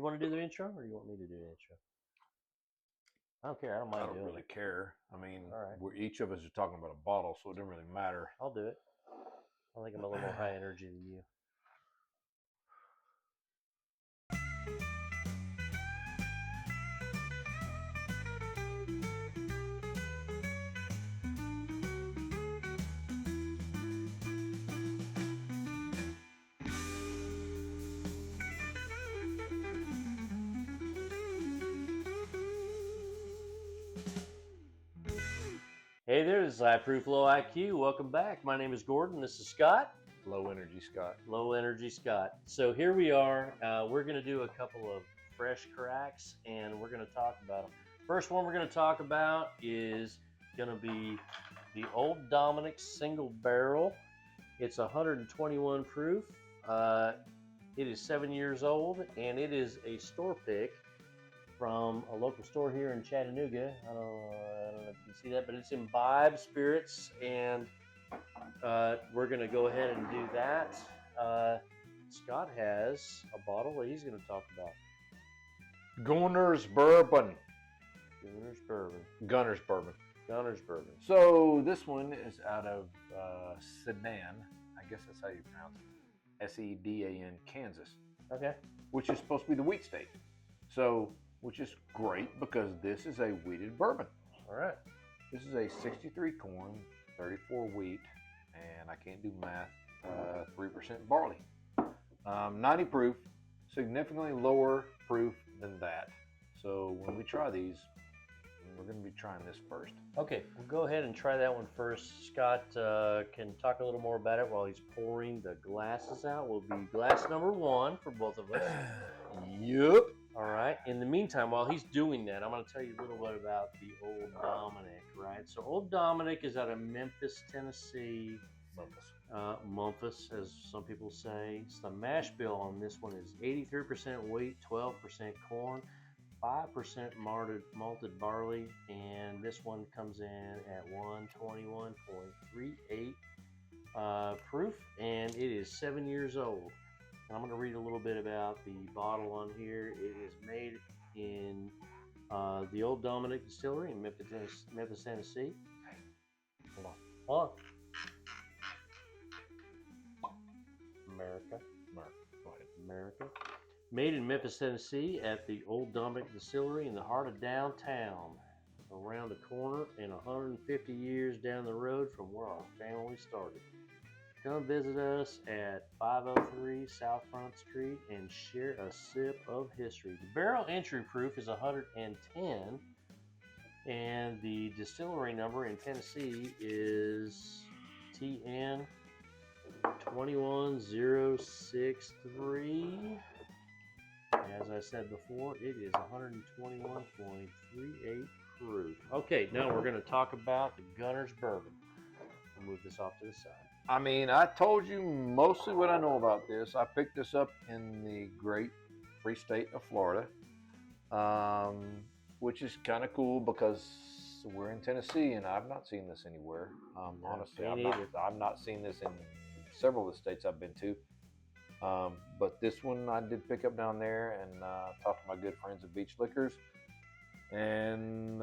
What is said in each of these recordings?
You want to do the intro, or you want me to do the intro? I don't care. I don't mind I don't doing really it. care. I mean, All right. we're each of us are talking about a bottle, so it doesn't really matter. I'll do it. I think I'm a little more high energy than you. Hey there, this is High Proof Low IQ. Welcome back. My name is Gordon. This is Scott. Low energy, Scott. Low Energy Scott. So here we are. We're going to do a couple of fresh cracks, and we're going to talk about them. First one we're going to talk about is going to be the Old Dominick Single Barrel. It's 121 proof. It is 7 years old, and it is a store pick from a local store here in Chattanooga. I don't know if you can see that, but it's Imbibe Spirits, and we're going to go ahead and do that. Scott has a bottle that he's going to talk about. Gunnar's Bourbon. Gunner's Bourbon. Gunner's Bourbon. Gunner's Bourbon. So this one is out of Sedan. I guess that's how you pronounce it. Sedan, Kansas. Okay. Which is supposed to be the wheat state. So, which is great because this is a wheated bourbon. All right. This is a 63 corn, 34 wheat, and I can't do math, 3% barley. 90 proof, significantly lower proof than that. So when we try these, we're going to be trying this first. Okay, we'll go ahead and try that one first. Scott can talk a little more about it while he's pouring the glasses out. Will be glass number one for both of us. Yup. All right. In the meantime, while he's doing that, I'm going to tell you a little bit about the Old Dominick, right? So Old Dominick is out of Memphis, Tennessee. Memphis, as some people say. So the mash bill on this one is 83% wheat, 12% corn, 5% malted barley, and this one comes in at 121.38 proof, and it is 7 years old. And I'm going to read a little bit about the bottle on here. It is made in the Old Dominick Distillery in Memphis, Tennessee. Hold on. America. Go ahead. America. Made in Memphis, Tennessee at the Old Dominick Distillery in the heart of downtown. Around the corner and 150 years down the road from where our family started. Come visit us at 503 South Front Street and share a sip of history. The barrel entry proof is 110, and the distillery number in Tennessee is TN 21063. As I said before, it is 121.38 proof. Okay, now we're going to talk about the Gunner's Bourbon. We'll move this off to the side. I mean, I told you mostly what I know about this. I picked this up in the great free state of Florida, which is kind of cool because we're in Tennessee and I've not seen this anywhere. Honestly, I've not seen this in several of the states I've been to. But this one I did pick up down there and talked to my good friends at Beach Liquors. And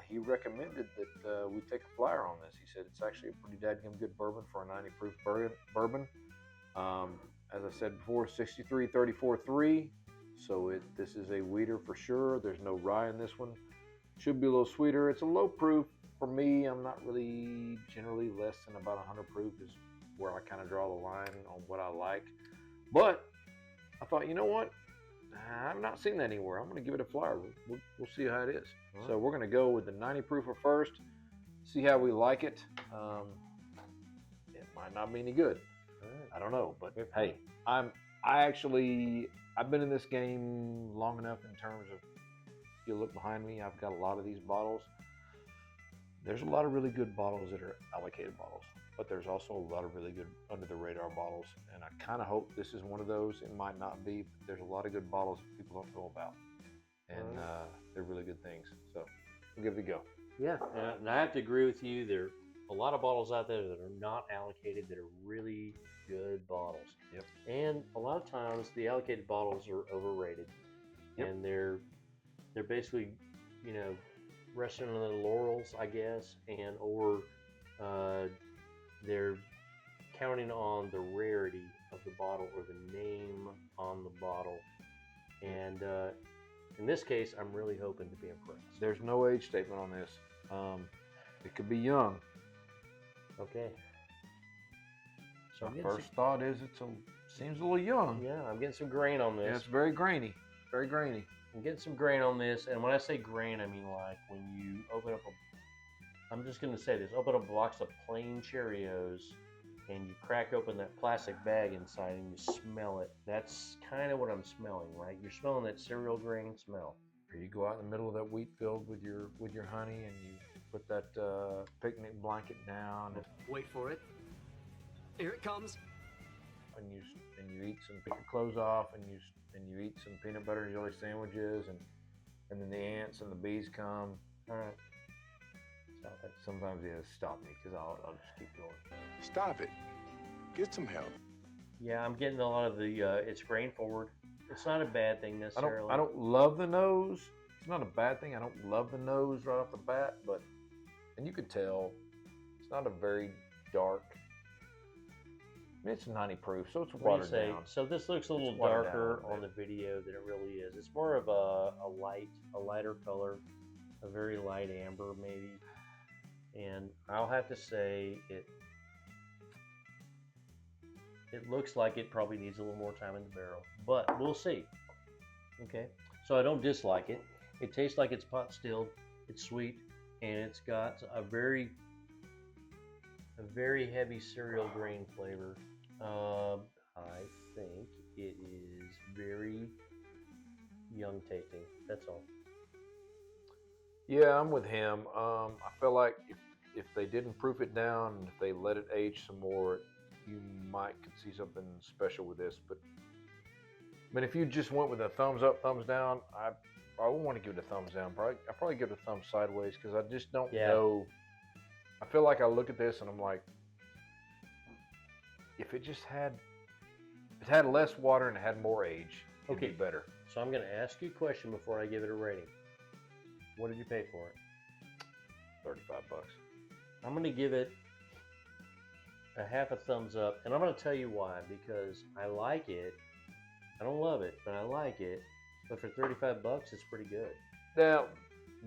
he recommended that we take a flyer on this. He said it's actually a pretty dadgum good bourbon for a 90 proof bourbon. As I said before, 63, 34, 3. So this is a wheater for sure. There's no rye in this one. Should be a little sweeter. It's a low proof. For me, I'm not really generally less than about 100 proof is where I kind of draw the line on what I like. But I thought, you know what? I've not seen that anywhere. I'm going to give it a flyer. We'll see how it is. Right. So we're going to go with the 90 proofer first, see how we like it. It might not be any good. Right. I don't know, but hey, I've been in this game long enough in terms of, if you look behind me, I've got a lot of these bottles. There's a lot of really good bottles that are allocated bottles, but there's also a lot of really good under the radar bottles. And I kind of hope this is one of those. It might not be, but there's a lot of good bottles that people don't know about. And they're really good things. So we'll give it a go. Yeah, and I have to agree with you. There are a lot of bottles out there that are not allocated that are really good bottles. Yep. And a lot of times the allocated bottles are overrated. and they're basically, you know, resting on their laurels, I guess, or they're counting on the rarity of the bottle or the name on the bottle. And in this case, I'm really hoping to be impressed. There's no age statement on this. It could be young. Okay. So My first thought is seems a little young. Yeah, I'm getting some grain on this. Yeah, it's very grainy. Very grainy. I'm getting some grain on this, and when I say grain, I mean like when you open up I'm just going to say this, open up a box of plain Cheerios, and you crack open that plastic bag inside and you smell it. That's kind of what I'm smelling, right? You're smelling that cereal grain smell. Or you go out in the middle of that wheat field with your honey, and you put that picnic blanket down. Wait for it. Here it comes. And you eat some, pick your clothes off, and you eat some peanut butter and jelly sandwiches, and then the ants and the bees come. All right. Stop it. Sometimes it stop me because I'll just keep going. Stop it. Get some help. Yeah, I'm getting a lot of the it's grain forward. It's not a bad thing necessarily. I don't love the nose. It's not a bad thing. I don't love the nose right off the bat, and you can tell it's not a very dark. I mean, it's 90 proof, so it's watered down. So this looks a little darker on the video than it really is. It's more of a lighter color, a very light amber maybe. And I'll have to say it looks like it probably needs a little more time in the barrel, but we'll see. Okay, so I don't dislike it. It tastes like it's pot stilled. It's sweet, and it's got a very heavy cereal grain flavor. I think it is very young tasting. That's all. Yeah, I'm with him. I feel like if they didn't proof it down, and if they let it age some more, you could see something special with this. But if you just went with a thumbs up, thumbs down, I wouldn't want to give it a thumbs down. I'd probably give it a thumbs sideways because I just don't know. I feel like I look at this and I'm like, if it had less water and it had more age, it'd be better. So I'm going to ask you a question before I give it a rating. What did you pay for it? $35. I'm going to give it a half a thumbs up, and I'm going to tell you why. Because I like it. I don't love it, but I like it. But for $35, it's pretty good. Now,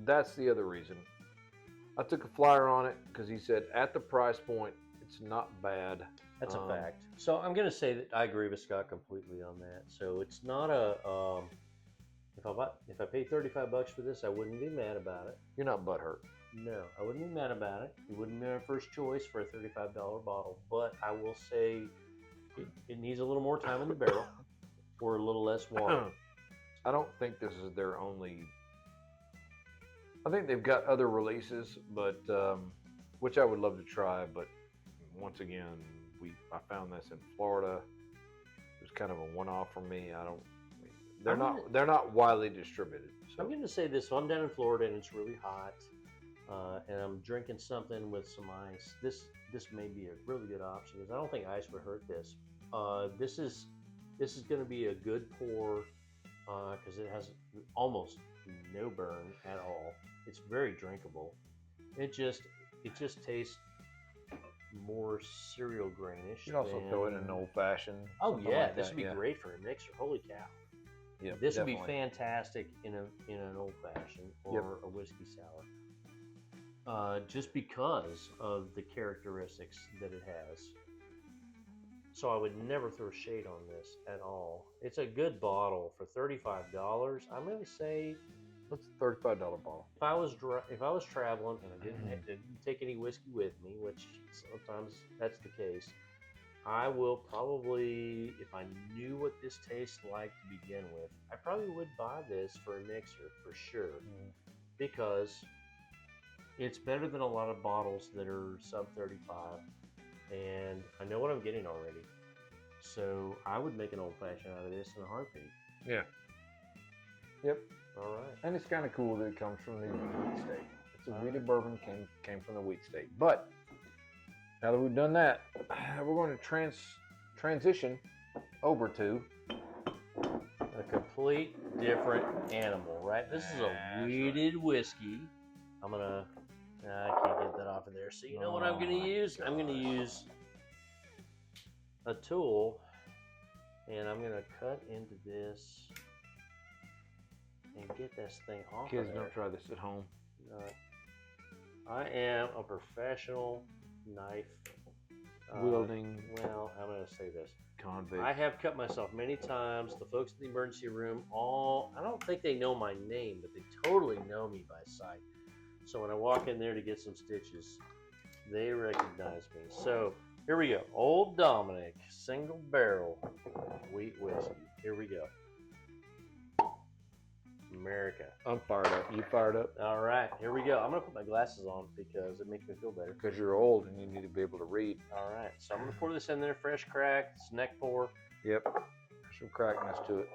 that's the other reason. I took a flyer on it because he said at the price point, it's not bad. That's a fact. So I'm going to say that I agree with Scott completely on that. So it's not a if I paid $35 for this, I wouldn't be mad about it. You're not butthurt. No, I wouldn't be mad about it. It wouldn't be my first choice for a $35 bottle. But I will say it needs a little more time in the barrel or a little less water. I don't think this is their only. I think they've got other releases, but which I would love to try. But once again, I found this in Florida. It was kind of a one-off for me. They're not widely distributed. So. I'm going to say this. So I'm down in Florida and it's really hot, and I'm drinking something with some ice. This may be a really good option because I don't think ice would hurt this. This is going to be a good pour because it has almost no burn at all. It's very drinkable. It just tastes more cereal grainish. You can also throw it in an old fashioned. Oh yeah, this would be great for a mixer. Holy cow! Yeah, this would be fantastic in an old fashioned or a whiskey sour. Just because of the characteristics that it has. So I would never throw shade on this at all. It's a good bottle for $35. I'm going to say, what's a $35 bottle? If I was traveling and I didn't take any whiskey with me, which sometimes that's the case, I will probably, if I knew what this tastes like to begin with, I probably would buy this for a mixer for sure, because it's better than a lot of bottles that are sub 35, and I know what I'm getting already. So I would make an old fashioned out of this in a heartbeat. Yeah. Yep. All right. And it's kind of cool that it comes from the wheat state. It's a wheated bourbon came from the wheat state. But now that we've done that, we're going to transition over to a complete different animal, right? This is a weeded whiskey. I can't get that off of there. So you know what I'm going to use? I'm going to use a tool, and I'm going to cut into this and get this thing off Kids, of there. don't try this at home. I am a professional knife Wielding well, I'm going to say this. convict. I have cut myself many times. The folks in the emergency room, I don't think they know my name, but they totally know me by sight. So when I walk in there to get some stitches, they recognize me. So here we go. Old Dominick, single barrel wheat whiskey. Here we go. America. I'm fired up. You fired up? All right, here we go. I'm going to put my glasses on because it makes me feel better. Because you're old and you need to be able to read. All right, so I'm going to pour this in there, fresh crack. It's neck pour. Yep. Some crackness to it.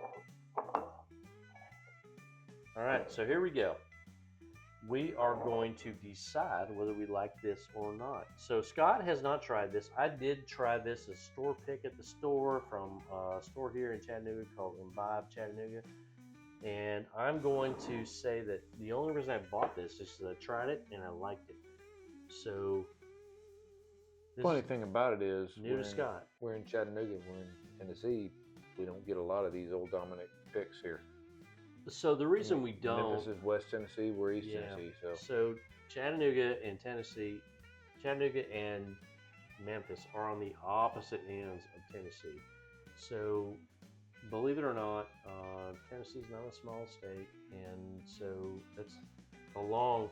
All right, so here we go. We are going to decide whether we like this or not. So Scott has not tried this. I did try this as store pick at the store from a store here in Chattanooga called Imbibe Chattanooga. And I'm going to say that the only reason I bought this is because I tried it and I liked it. So this Funny thing about it is, new to Scott. We're in Chattanooga, we're in Tennessee. We don't get a lot of these old Dominick picks here. So the reason we don't, Memphis is West Tennessee, we're East Tennessee. So Chattanooga and Tennessee, Chattanooga and Memphis are on the opposite ends of Tennessee. So believe it or not, Tennessee's not a small state, and so that's a long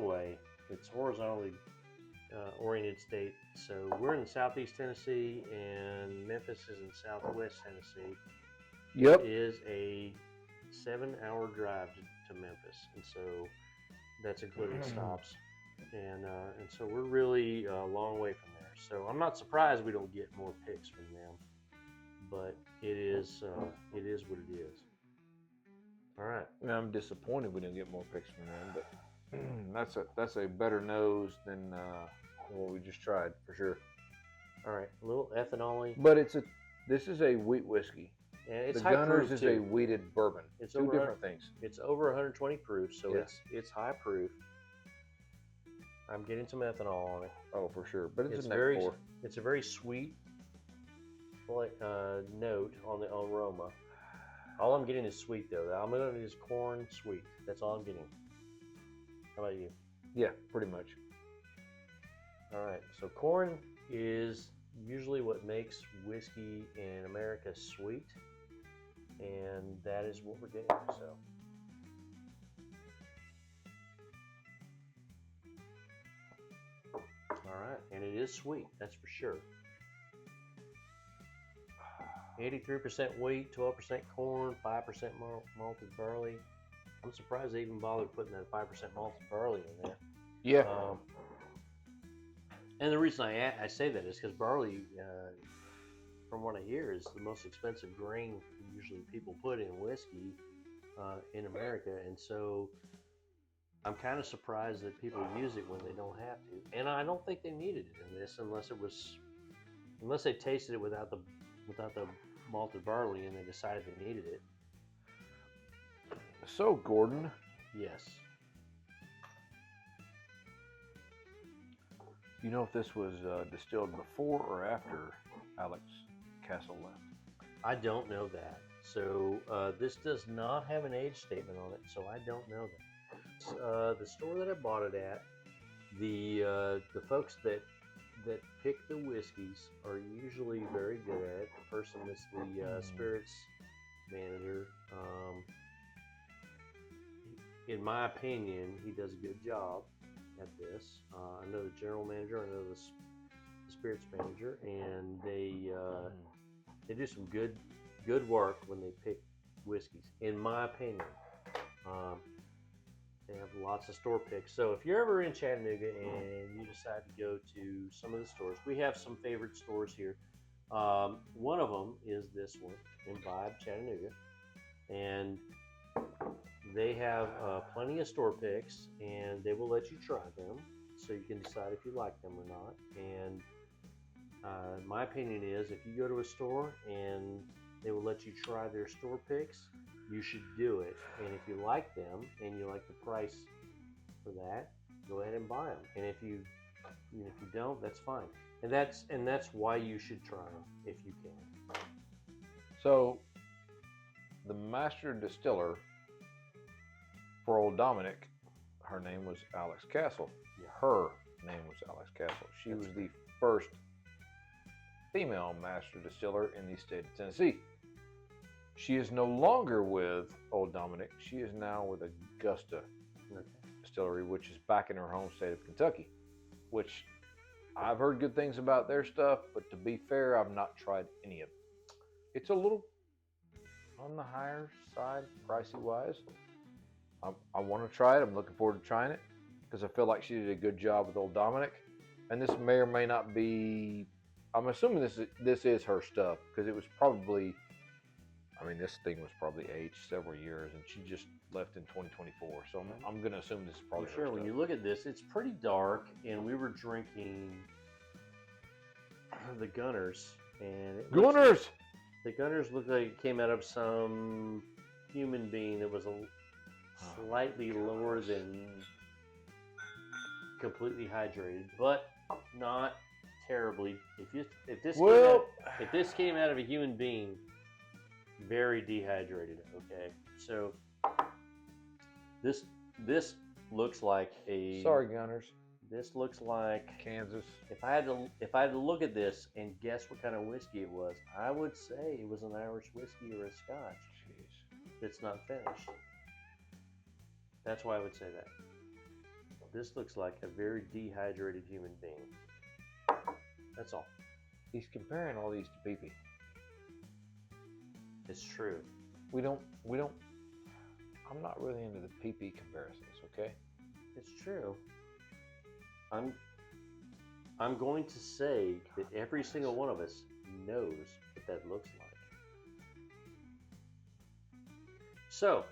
way. It's horizontally oriented state. So we're in southeast Tennessee, and Memphis is in southwest Tennessee. Yep. It is a 7-hour drive to Memphis, and so that's including stops. And so we're really a long way from there. So I'm not surprised we don't get more picks from them, but it is what it is. All right. I'm disappointed we didn't get more picks from them, but that's a better nose than what we just tried for sure. All right, a little ethanol-y. But this is a wheat whiskey. And it's the high Gunnar's proof is too. a wheated bourbon. It's two over different things. It's over 120 proof, so Yeah. it's high proof. I'm getting some ethanol on it. Oh, for sure. But it's a neck very pour. it's a very sweet note on the aroma. All I'm getting is sweet though. I'm gonna is corn sweet. That's all I'm getting. How about you? Yeah, pretty much. All right. So corn is usually what makes whiskey in America sweet, and that is what we're getting. So. All right, and it is sweet, that's for sure. 83% wheat, 12% corn, 5% malted barley. I'm surprised they even bothered putting that 5% malted barley in there. Yeah. And the reason I say that is because barley, from what I hear, is the most expensive grain usually people put in whiskey in America, and so I'm kind of surprised that people use it when they don't have to. And I don't think they needed it in this unless they tasted it without the malted barley and they decided they needed it. So, Gordon. Yes. You know if this was distilled before or after Alex Castle left? I don't know that. So this does not have an age statement on it, so I don't know that. The store that I bought it at, the folks that pick the whiskeys are usually very good at it. The person that's the spirits manager, in my opinion, he does a good job at this. I know the general manager, I know the spirits manager, and they do some good work when they pick whiskeys, in my opinion. They have lots of store picks. So if you're ever in Chattanooga and you decide to go to some of the stores, we have some favorite stores here. One of them is this one, Imbibe Chattanooga, and they have plenty of store picks, and they will let you try them, so you can decide if you like them or not. And my opinion is, if you go to a store and They will let you try their store picks. You should do it. And if you like them and you like the price for that, go ahead and buy them. And if you don't, that's fine. And that's why you should try them if you can. So, the master distiller for Old Dominick, her name was Alex Castle. Yeah. Her name was Alex Castle. She was the first female master distiller in the state of Tennessee. She is no longer with Old Dominick. She is now with Augusta Distillery, which is back in her home state of Kentucky, which I've heard good things about their stuff, but to be fair, I've not tried any of it. It's a little on the higher side, pricey wise. I want to try it. I'm looking forward to trying it because I feel like she did a good job with Old Dominick. And this may or may not be, I'm assuming this is her stuff because it was probably, I mean, this thing was probably aged several years and she just left in 2024. So I'm going to assume this is probably her stuff. When you look at this, it's pretty dark, and we were drinking the Gunnars. And the Gunnars looked like it came out of some human being that was slightly lower than completely hydrated, but not terribly. If this came out of a human being, very dehydrated. Okay, so this looks like a. Sorry, Gunnars. This looks like Kansas. If I had to look at this and guess what kind of whiskey it was, I would say it was an Irish whiskey or a Scotch. Jeez. It's not finished. That's why I would say that. This looks like a very dehydrated human being. That's all. He's comparing all these to pee-pee. It's true. We don't. I'm not really into the pee-pee comparisons. Okay. It's true. I'm going to say that every single one of us knows what that looks like. So,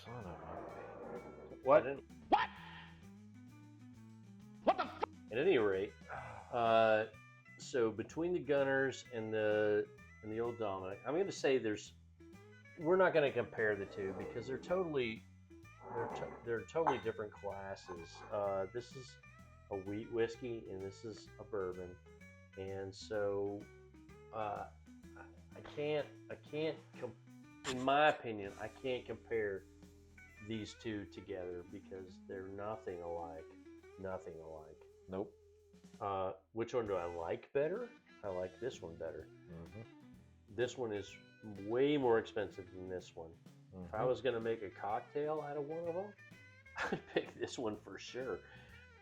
Son of a. what? What the? At any rate, so between the Gunnars and the Old Dominick, I'm going to say we're not going to compare the two because they're totally different classes. This is a wheat whiskey and this is a bourbon, and so in my opinion, I can't compare these two together because they're nothing alike. Nope. Which one do I like better? I like this one better. Mm-hmm. This one is way more expensive than this one. Mm-hmm. If I was going to make a cocktail out of one of them, I'd pick this one for sure.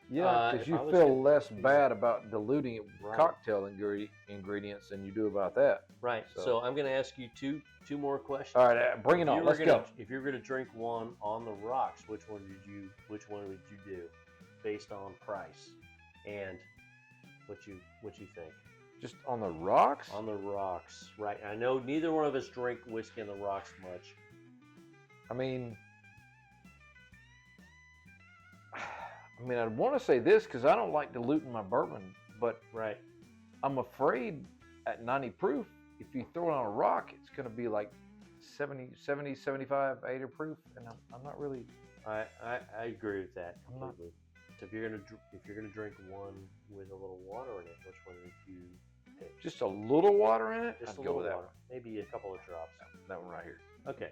Yeah, because you feel less bad about diluting it with cocktail ingredients than you do about that. Right. So I'm going to ask you two more questions. All right, bring it on. Let's go. If you're going to drink one on the rocks, which one would you do, based on price and what you think? Just on the rocks? On the rocks, right? I know neither one of us drink whiskey on the rocks much. I mean, I'd want to say this because I don't like diluting my bourbon, but right, I'm afraid at 90 proof, if you throw it on a rock, it's going to be like 70, 75, 80 proof, and I'm not really. I agree with that completely. So if you're gonna drink one with a little water in it, which one would you pick? Just a little water in it? Just I'd a go little with that water, maybe a couple of drops. That one right here. Okay,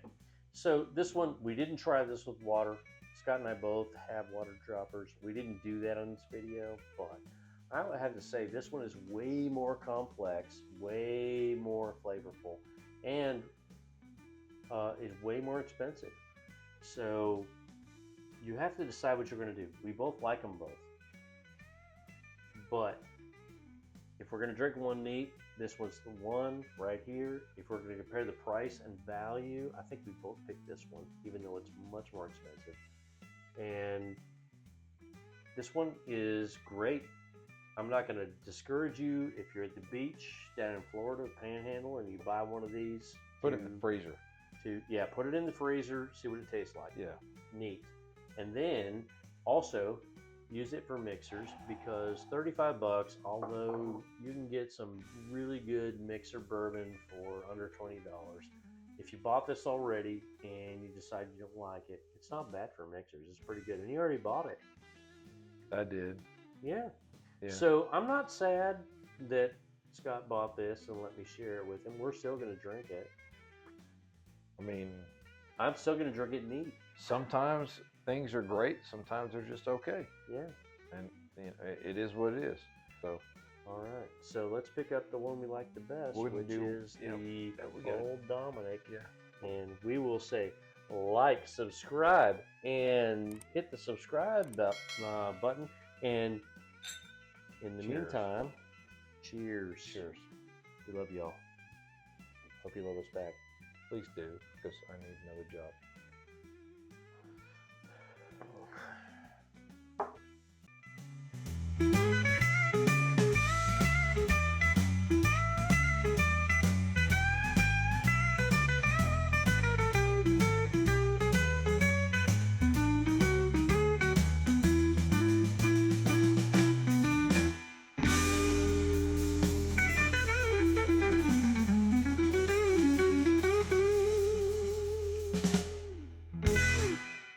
so this one we didn't try this with water. Scott and I both have water droppers. We didn't do that on this video, but I would have to say this one is way more complex, way more flavorful, and is way more expensive. So you have to decide what you're going to do. We both like them both. But if we're going to drink one neat, this one's the one right here. If we're going to compare the price and value, I think we both picked this one, even though it's much more expensive. And this one is great. I'm not going to discourage you if you're at the beach down in Florida, Panhandle, and you buy one of these. Put it in the freezer. Put it in the freezer, see what it tastes like. Yeah. Neat. And then also use it for mixers because 35 bucks, although you can get some really good mixer bourbon for under $20. If you bought this already and you decide you don't like it, it's not bad for mixers. It's pretty good. And you already bought it. I did. Yeah. Yeah. So I'm not sad that Scott bought this and let me share it with him. We're still going to drink it. I mean, I'm still going to drink it neat. sometimes things are great. Sometimes they're just okay. Yeah. And you know, it is what it is. So. All right. So let's pick up the one we like the best, We're gonna which do- is yeah, the yeah, we got it. Old Dominick. Yeah. And we will say like, subscribe, and hit the subscribe button. And in the Cheers. meantime, cheers. Cheers. We love y'all. Hope you love us back. Please do, because I need another job.